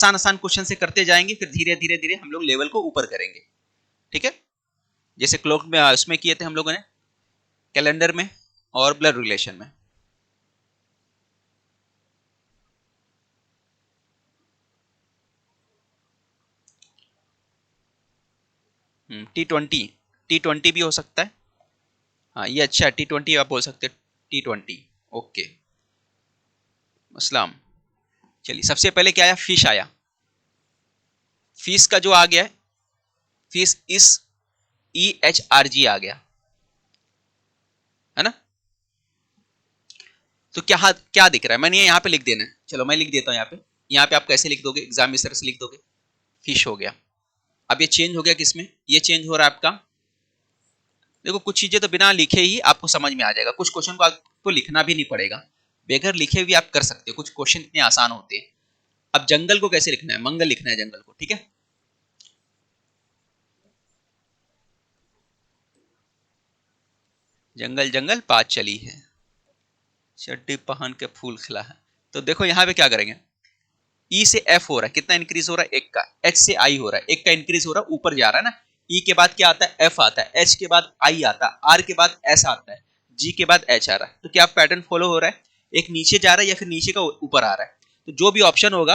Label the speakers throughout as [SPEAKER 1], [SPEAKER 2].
[SPEAKER 1] आसान आसान क्वेश्चन से करते जाएंगे, फिर धीरे धीरे धीरे हम लोग लेवल को ऊपर करेंगे। ठीक है, जैसे क्लॉक में उसमें किए थे हम लोगों ने, कैलेंडर में और ब्लड रिलेशन में। T20 भी हो सकता है। हाँ ये अच्छा है, T20 आप बोल सकते हैं, T20। ओके अस्सलाम। चलिए सबसे पहले क्या आया, फिश आया। फिश का जो आ गया है, फिश इस EHRG आ गया है ना। तो क्या क्या दिख रहा है, मैंने यहाँ पे लिख देना है, चलो मैं लिख देता हूँ यहाँ पे आप कैसे लिख दोगे, एग्जाम इस तरह से लिख दोगे, फिश हो गया। अब ये चेंज हो गया किसमें, ये चेंज हो रहा है आपका, देखो कुछ चीजें तो बिना लिखे ही आपको समझ में आ जाएगा, कुछ क्वेश्चन को आपको लिखना भी नहीं पड़ेगा, बगैर लिखे भी आप कर सकते हो, कुछ क्वेश्चन इतने आसान होते हैं। अब जंगल को कैसे लिखना है, मंगल लिखना है जंगल को, ठीक है। जंगल जंगल बात चली है, चड्डी पहन के फूल खिला है। तो देखो यहाँ पे क्या करेंगे, ई से एफ हो रहा है, कितना इंक्रीज हो रहा है, एक का, एच से आई हो रहा है, एक का इंक्रीज हो रहा है, ऊपर जा रहा है ना। ई के बाद क्या आता है, एफ आता है, एच के बाद आई आता है, आर के बाद एस आता है, जी के बाद एच आ रहा है। तो क्या पैटर्न फॉलो हो रहा है, एक नीचे जा रहा है या फिर नीचे का ऊपर आ रहा है। तो जो भी ऑप्शन होगा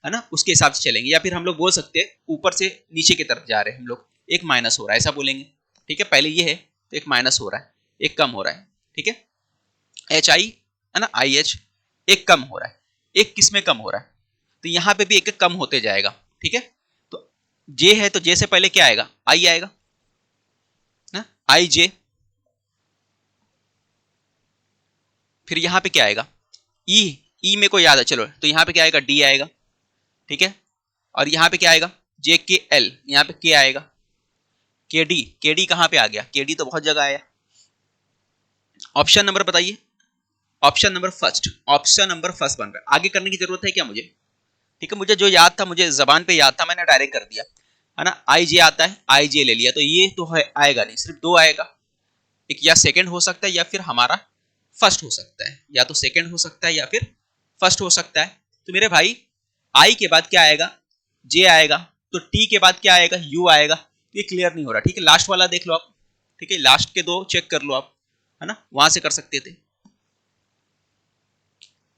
[SPEAKER 1] है ना उसके हिसाब से चलेंगे, या फिर हम लोग बोल सकते हैं ऊपर से नीचे की तरफ जा रहे हैं हम लोग, एक माइनस हो रहा है ऐसा बोलेंगे। ठीक है, पहले ये है तो एक माइनस हो रहा है, एक कम हो रहा है। ठीक है, एच आई है ना, आई एच, एक कम हो रहा है, एक किस में कम हो रहा है, तो यहां पे भी एक एक कम होते जाएगा। ठीक है, तो जे है तो जे से पहले क्या आएगा, आई आएगा ना, आई जे, फिर यहां पे क्या आएगा, ई, ई में को याद है, चलो तो यहां पे क्या आएगा, डी आएगा। ठीक है, और यहां पे क्या आएगा, जे के एल, यहां पे के आएगा, के डी, के डी कहां पे आ गया, के डी तो बहुत जगह आया। ऑप्शन नंबर बताइए, option number first, option number first बन रहा है, आगे करने की जरूरत है क्या मुझे। ठीक है, मुझे जो याद था, मुझे जबान पे याद था, मैंने डायरेक्ट कर दिया है ना। आई जे आता है, आई जे ले लिया, तो ये तो है आएगा नहीं, सिर्फ दो आएगा, एक या सेकंड हो सकता है या फिर हमारा फर्स्ट हो सकता है, या तो सेकंड हो सकता है या फिर फर्स्ट हो सकता है। तो मेरे भाई आई के बाद क्या आएगा, जे आएगा, तो टी के बाद क्या आएगा, यू आएगा। तो ये क्लियर नहीं हो रहा, ठीक है, लास्ट वाला देख लो आप, ठीक है, लास्ट के दो चेक कर लो आप, है ना, वहां से कर सकते थे।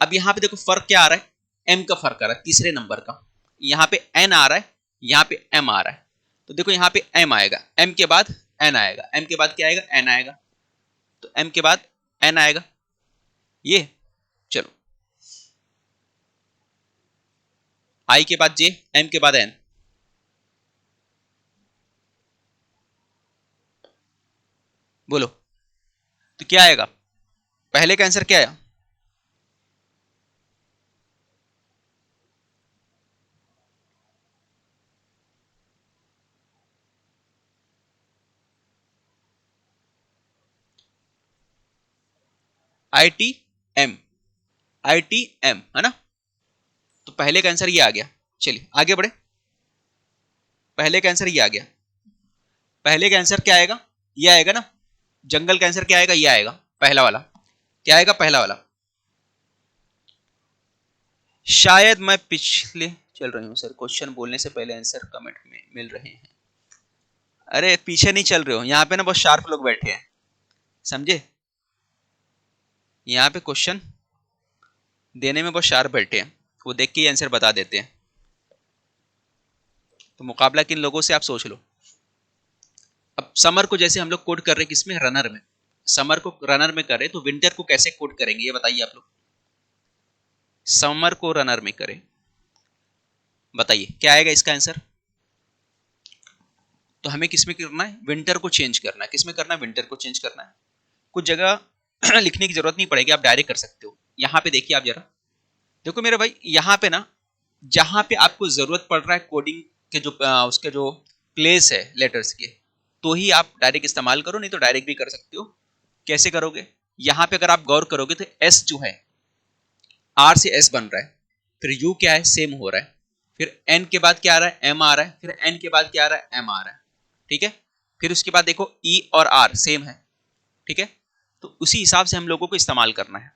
[SPEAKER 1] अब यहां पे देखो फर्क क्या आ रहा है, एम का फर्क आ रहा है, तीसरे नंबर का, यहाँ पे एन आ रहा है, यहाँ पे एम आ रहा है। तो देखो यहाँ पे एम आएगा, एम के बाद एन आएगा, एम के बाद क्या आएगा, एन आएगा, तो एम के बाद एन आएगा, ये चलो, आई के बाद जे, एम के बाद एन, बोलो तो क्या आएगा, पहले का आंसर क्या आया, I T M, I T M है ना। तो पहले का आंसर ये आ गया, चलिए आगे बढ़े, पहले का आंसर ये आ गया, पहले का आंसर क्या आएगा, ये आएगा ना, जंगल का आंसर क्या आएगा, ये आएगा पहला वाला, क्या आएगा पहला वाला। शायद मैं पिछले चल रही हूँ सर, क्वेश्चन बोलने से पहले आंसर कमेंट में मिल रहे हैं। अरे पीछे नहीं चल रहे हो, यहाँ पे ना बहुत शार्प लोग बैठे हैं, समझे, यहाँ पे क्वेश्चन देने में बहुत शार्प बैठे हैं, वो देख के ही आंसर बता देते हैं। तो मुकाबला किन लोगों से आप सोच लो। अब समर को जैसे हम लोग कोड कर रहे हैं किसमें, रनर में, समर को रनर में कर रहे, तो विंटर को कैसे कोड करेंगे ये बताइए आप लोग, समर को रनर में करें, बताइए क्या आएगा इसका आंसर। तो हमें किसमें करना है, विंटर को चेंज करना है, किसमें करना है, विंटर को चेंज करना है। कुछ जगह लिखने की जरूरत नहीं पड़ेगी, आप डायरेक्ट कर सकते हो। यहाँ पे देखिए आप जरा, देखो मेरे भाई यहाँ पे ना, जहां पे आपको जरूरत पड़ रहा है कोडिंग के जो उसके जो प्लेस है लेटर्स के, तो ही आप डायरेक्ट इस्तेमाल करो, नहीं तो डायरेक्ट भी कर सकते हो। कैसे करोगे, यहाँ पे अगर आप गौर करोगे तो एस जो है, आर से एस बन रहा है, फिर यू क्या है, सेम हो रहा है, फिर एन के बाद क्या आ रहा है, एम आ रहा है, फिर एन के बाद क्या आ रहा है, एम आ रहा है। ठीक है, फिर उसके बाद देखो ई और आर सेम है। ठीक है, तो उसी हिसाब से हम लोगों को इस्तेमाल करना है,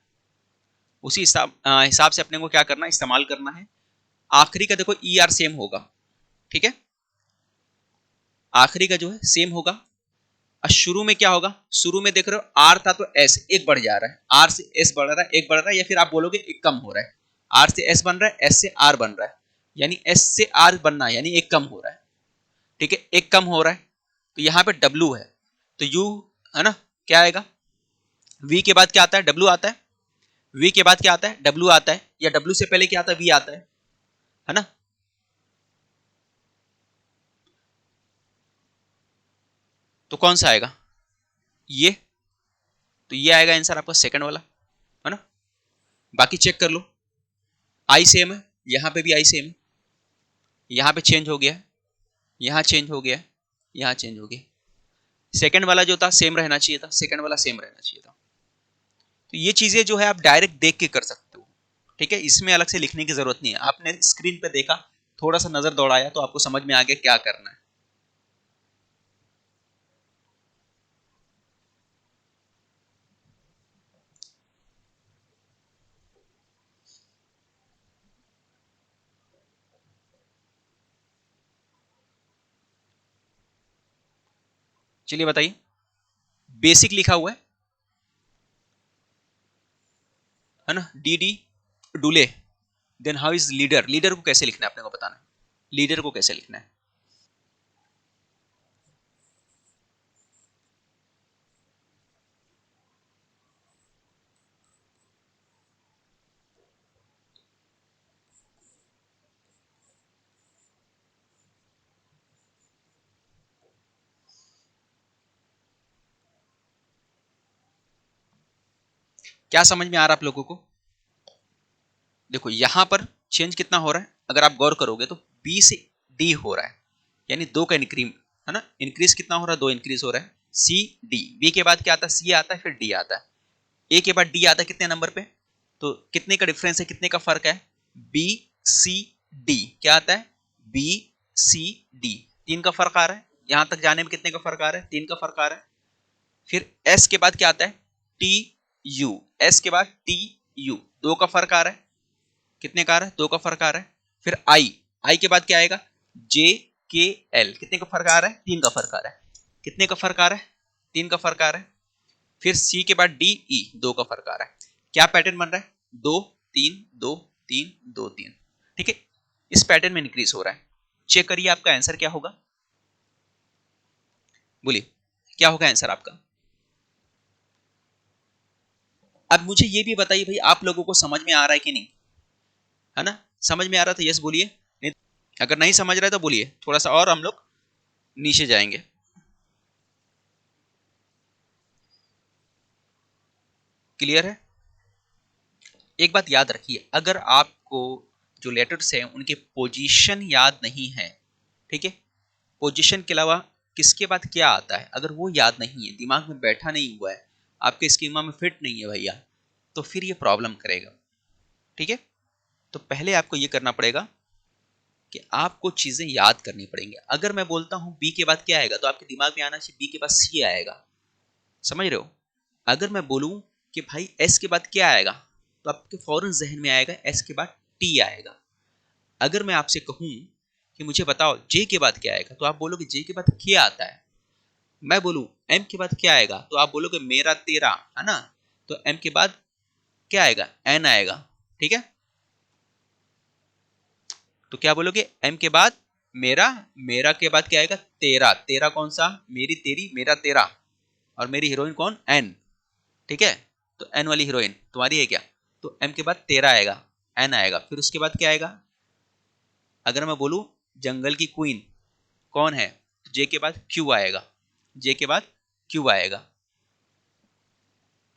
[SPEAKER 1] उसी हिसाब से अपने को क्या करना है, इस्तेमाल करना है। आखिरी का देखो ई आर सेम होगा, ठीक है, आखिरी का जो है सेम होगा। और शुरू में क्या होगा, शुरू में देख रहे हो आर था तो एस एक बढ़ जा रहा है, आर से एस बढ़ रहा है, एक बढ़ रहा है, या फिर आप बोलोगे एक कम हो रहा है, आर से एस बन रहा है, एस से आर बन रहा है, यानी एस से आर बनना है, यानी एक कम हो रहा है, ठीक है, एक कम हो रहा है। तो यहाँ पे डब्लू है, तो यू है ना, क्या आएगा, वी के बाद क्या आता है, डब्लू आता है, वी के बाद क्या आता है, डब्लू आता है, या डब्लू से पहले क्या आता है, वी आता है ना। तो कौन सा आएगा, ये, तो ये आएगा आंसर आपका सेकंड वाला, है ना। बाकी चेक कर लो, आई सेम है, यहां पे भी आई सेम है, यहां पे चेंज हो गया है, यहां चेंज हो गया है, यहां चेंज हो गया। सेकंड वाला जो था सेम रहना चाहिए था, सेकंड वाला सेम रहना चाहिए था। तो ये चीजें जो है आप डायरेक्ट देख के कर सकते हो, ठीक है, इसमें अलग से लिखने की जरूरत नहीं है। आपने स्क्रीन पे देखा, थोड़ा सा नजर दौड़ाया तो आपको समझ में आ गया क्या करना है। चलिए बताइए, बेसिक लिखा हुआ है ना, डी डी डूले, then how is leader, leader को कैसे लिखना है अपने को बताना है, लीडर को कैसे लिखना है। क्या समझ में आ रहा है आप लोगों को। देखो यहां पर चेंज कितना हो रहा है, अगर आप गौर करोगे तो बी से डी हो रहा है, यानी दो का इंक्रीज, है ना, इंक्रीज कितना हो रहा है, दो इंक्रीज हो रहा है, सी डी, बी के बाद क्या आता है, सी आता है, फिर डी आता है, ए के बाद डी आता है कितने नंबर पे, तो कितने का डिफरेंस है, कितने का फर्क है, बी सी डी, क्या आता है, बी सी डी, तीन का फर्क आ रहा है, यहां तक जाने में कितने का फर्क आ रहा है, तीन का फर्क आ रहा है। फिर एस के बाद क्या आता है, टी यू, एस के बाद टी यू, दो का फर्क आ रहा है, कितने का आ रहा है, दो का फर्क आ रहा है। फिर आई, आई के बाद क्या आएगा, जे के एल, कितने का फर्क आ रहा है, तीन का फर्क आ रहा है, कितने का फर्क आ रहा है, तीन का फर्क आ रहा है। फिर सी के बाद डी ई, दो का फर्क आ रहा है। क्या पैटर्न बन रहा है, दो तीन दो तीन दो तीन, ठीक है, इस पैटर्न में इंक्रीज हो रहा है। चेक करिए आपका आंसर क्या होगा, बोलिए क्या होगा आंसर आपका। अब मुझे ये भी बताइए भाई, आप लोगों को समझ में आ रहा है कि नहीं, है ना, समझ में आ रहा था यस बोलिए, नहीं, अगर नहीं समझ रहा है तो बोलिए, थोड़ा सा और हम लोग नीचे जाएंगे। क्लियर है। एक बात याद रखिए, अगर आपको जो लेटर्स हैं उनके पोजीशन याद नहीं है, ठीक है, पोजीशन के अलावा किसके बाद क्या आता है, अगर वो याद नहीं है, दिमाग में बैठा नहीं हुआ है, आपके स्कीमा में फिट नहीं है भैया, तो फिर ये प्रॉब्लम करेगा, ठीक है। तो पहले आपको ये करना पड़ेगा कि आपको चीजें याद करनी पड़ेंगी। अगर मैं बोलता हूं बी के बाद क्या आएगा, तो आपके दिमाग में आना चाहिए बी के बाद सी आएगा, समझ रहे हो। अगर मैं बोलूं कि भाई एस के बाद क्या आएगा, तो आपके फौरन जहन में आएगा एस के बाद टी आएगा। अगर मैं आपसे कहूं कि मुझे बताओ जे के बाद क्या आएगा, तो आप बोलोगे जे के बाद क्या आता है। मैं बोलूं एम के बाद क्या आएगा, तो आप बोलोगे मेरा तेरा, है ना, तो एम के बाद क्या आएगा, एन आएगा, ठीक है। तो क्या बोलोगे, एम के बाद मेरा, मेरा के बाद क्या आएगा, तेरा, तेरा कौन सा, मेरी तेरी मेरा तेरा, और मेरी हीरोइन कौन, एन, ठीक है। तो एन वाली हीरोइन तुम्हारी है क्या, तो एम के बाद तेरा आएगा, एन आएगा, फिर उसके बाद क्या आएगा। अगर मैं बोलूं जंगल की क्वीन कौन है, जे के बाद क्यू आएगा, जे के बाद क्यू आएगा।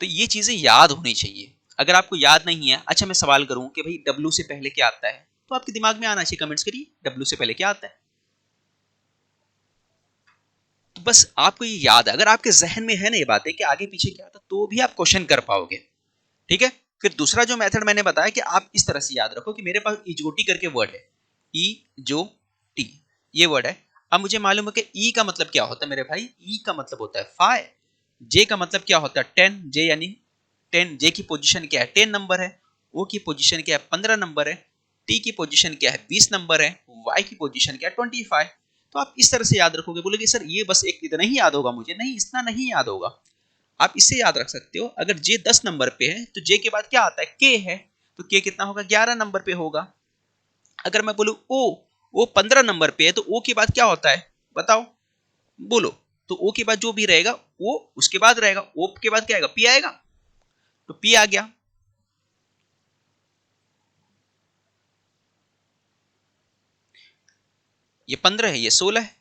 [SPEAKER 1] तो ये चीजें याद होनी चाहिए। अगर आपको याद नहीं है, अच्छा मैं सवाल करूं कि भाई डब्ल्यू से पहले क्या आता है, तो आपके दिमाग में आना चाहिए, कमेंट्स करिए डब्ल्यू से पहले क्या आता है। तो बस आपको ये याद है, अगर आपके जहन में है ना ये बातें कि आगे पीछे क्या था, तो भी आप क्वेश्चन कर पाओगे, ठीक है। फिर दूसरा जो मेथड मैंने बताया कि आप इस तरह से याद रखो कि मेरे पास इजोटी करके वर्ड है, ई जो टी, ये वर्ड है। अब मुझे मालूम है कि ई का मतलब क्या होता है मेरे भाई, ई का मतलब होता है 5, जे का मतलब क्या होता है 10, जे यानी 10, जे की पोजीशन क्या है 10 नंबर है, ओ की पोजीशन क्या है 15 नंबर है, टी की पोजीशन क्या है 20 नंबर है, वाई की पोजीशन क्या है 25। तो आप इस तरह से याद रखोगे। बोलोगे सर ये बस एक इतना ही याद होगा मुझे, नहीं इतना नहीं याद होगा। आप इससे याद रख सकते हो, अगर जे 10 नंबर पे है तो जे के बाद क्या आता है के है, तो के कितना होगा 11 नंबर पे होगा। अगर मैं बोलूं ओ 15 नंबर पे है तो ओ के बाद क्या होता है बताओ, बोलो। तो ओ के बाद जो भी रहेगा वो उसके बाद रहेगा, ओ के बाद क्या आएगा पी आएगा, तो पी आ गया। ये 15 है, ये 16 है।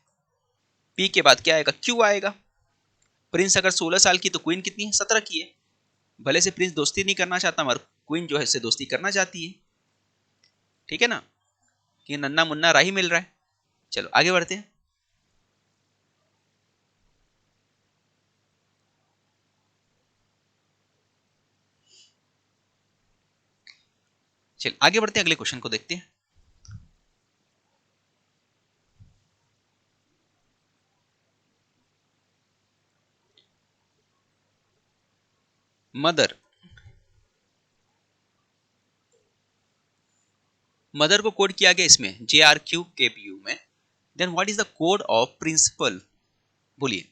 [SPEAKER 1] पी के बाद क्या आएगा क्यू आएगा। प्रिंस अगर 16 साल की तो क्वीन कितनी है 17 की है। भले से प्रिंस दोस्ती नहीं करना चाहता मगर क्वीन जो है इससे दोस्ती करना चाहती है, ठीक है ना, कि नन्ना मुन्ना राही मिल रहा है। चलो आगे बढ़ते हैं। चल आगे बढ़ते हैं, अगले क्वेश्चन को देखते हैं। मदर, मदर को कोड किया गया इसमें JRQ KPU में, then what is the code of principle, बोलिए।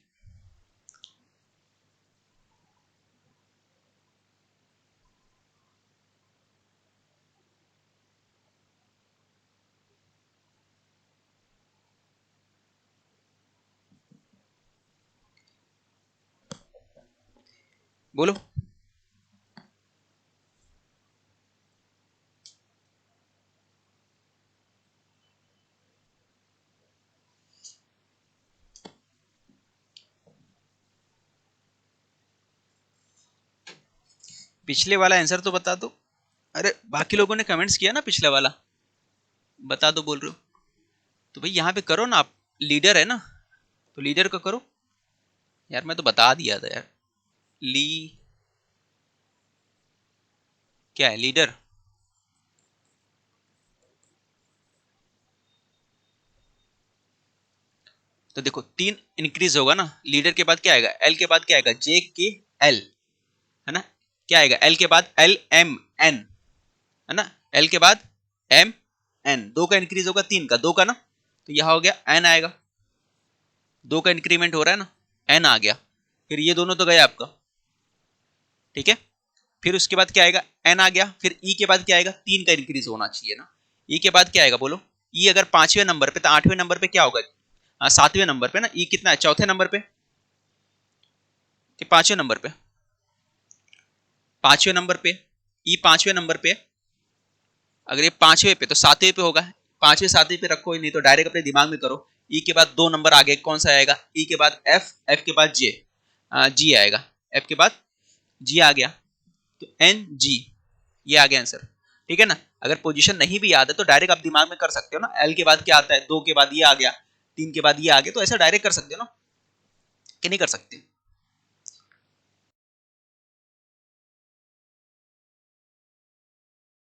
[SPEAKER 1] बोलो। पिछले वाला आंसर तो बता दो। अरे बाकी लोगों ने कमेंट्स किया ना पिछले वाला, बता दो बोल रहे हो तो भाई यहाँ पे करो ना, आप लीडर है ना तो लीडर को करो। यार मैं तो बता दिया था यार। ली क्या है लीडर, तो देखो 3 इंक्रीज होगा ना, लीडर के बाद क्या आएगा एल के बाद क्या आएगा JKL, है ना, क्या आएगा एल के बाद LMN, है ना, एल के बाद MN, 2 का इंक्रीज होगा 3 का 2 का ना, तो यहां हो गया N आएगा, 2 का इंक्रीमेंट हो रहा है ना, N आ गया। फिर ये दोनों तो गए आपका, ठीक है। फिर उसके बाद क्या आएगा N आ गया। फिर E के बाद क्या आएगा 3 का इंक्रीज होना चाहिए ना, E के बाद क्या आएगा बोलो। E अगर 5वें नंबर पे तो 8वें नंबर पे क्या होगा, 7वें नंबर पे ना। E कितना है चौथे नंबर पे कि 5वें नंबर पे, 5वें नंबर पे। E 5वें नंबर पे, अगर ये 5वें पे तो 7वें पे होगा, 5वें 7वें पे रखो, नहीं तो डायरेक्ट अपने दिमाग में करो। E के बाद 2 नंबर आगे कौन सा आएगा, E के बाद F के बाद G आएगा, F के बाद G आ गया, तो NG, ये आ गया आंसर, ठीक है ना। अगर पोजीशन नहीं भी याद है तो डायरेक्ट आप दिमाग में कर सकते हो ना, L के बाद क्या आता है 2 के बाद ये आ गया, 3 के बाद ये आ गया, तो ऐसा डायरेक्ट कर सकते हो ना कि नहीं कर सकते।